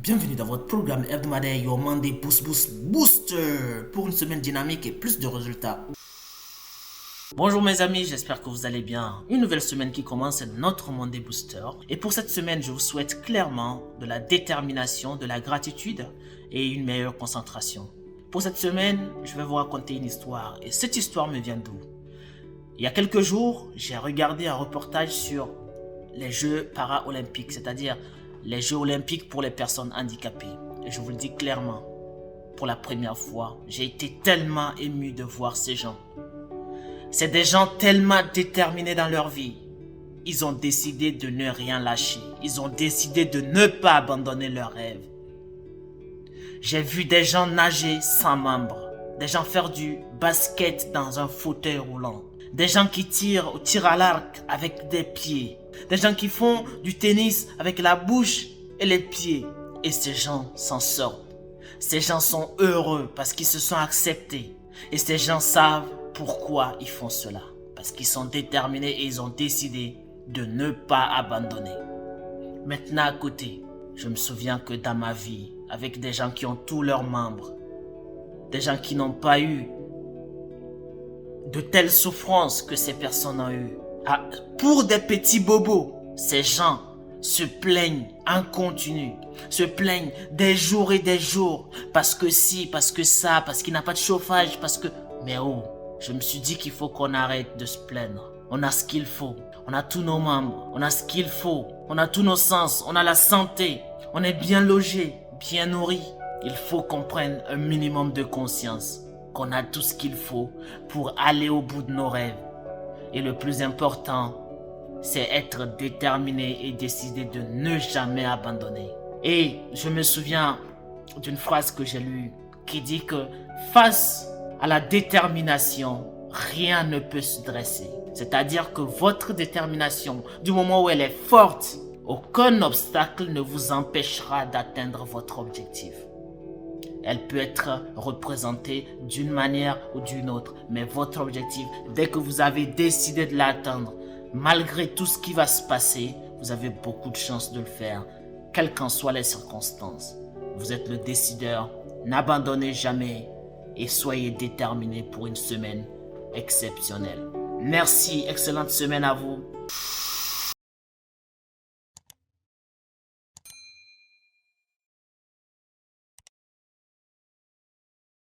Bienvenue dans votre programme hebdomadaire Your Monday Boost Booster pour une semaine dynamique et plus de résultats. Bonjour mes amis, j'espère que vous allez bien. Une nouvelle semaine qui commence, c'est notre Monday Booster. Et pour cette semaine, je vous souhaite clairement de la détermination, de la gratitude et une meilleure concentration. Pour cette semaine, je vais vous raconter une histoire. Et cette histoire me vient d'où? Il y a quelques jours, j'ai regardé un reportage sur les Jeux para-olympiques, c'est-à-dire les Jeux olympiques pour les personnes handicapées. Et je vous le dis clairement, pour la première fois, j'ai été tellement ému de voir ces gens. C'est des gens tellement déterminés dans leur vie. Ils ont décidé de ne rien lâcher. Ils ont décidé de ne pas abandonner leurs rêves. J'ai vu des gens nager sans membres, des gens faire du basket dans un fauteuil roulant, des gens qui tirent au tir à l'arc avec des pieds, des gens qui font du tennis avec la bouche et les pieds. Et ces gens s'en sortent. Ces gens sont heureux parce qu'ils se sont acceptés. Et ces gens savent pourquoi ils font cela. Parce qu'ils sont déterminés et ils ont décidé de ne pas abandonner. Maintenant à côté, je me souviens que dans ma vie, avec des gens qui ont tous leurs membres, des gens qui n'ont pas eu de telles souffrances que ces personnes ont eues, pour des petits bobos, ces gens se plaignent en continu, se plaignent des jours et des jours, parce que si, parce que ça, parce qu'il n'a pas de chauffage, parce que... Mais oh, je me suis dit qu'il faut qu'on arrête de se plaindre. On a ce qu'il faut, on a tous nos membres, on a ce qu'il faut, on a tous nos sens, on a la santé, on est bien logé, bien nourri. Il faut qu'on prenne un minimum de conscience, qu'on a tout ce qu'il faut pour aller au bout de nos rêves. Et le plus important, c'est être déterminé et décider de ne jamais abandonner. Et je me souviens d'une phrase que j'ai lue qui dit que face à la détermination, rien ne peut se dresser. C'est-à-dire que votre détermination, du moment où elle est forte, aucun obstacle ne vous empêchera d'atteindre votre objectif. Elle peut être représentée d'une manière ou d'une autre, mais votre objectif, dès que vous avez décidé de l'atteindre, malgré tout ce qui va se passer, vous avez beaucoup de chances de le faire, quelles qu'en soient les circonstances. Vous êtes le décideur, n'abandonnez jamais et soyez déterminé pour une semaine exceptionnelle. Merci, excellente semaine à vous.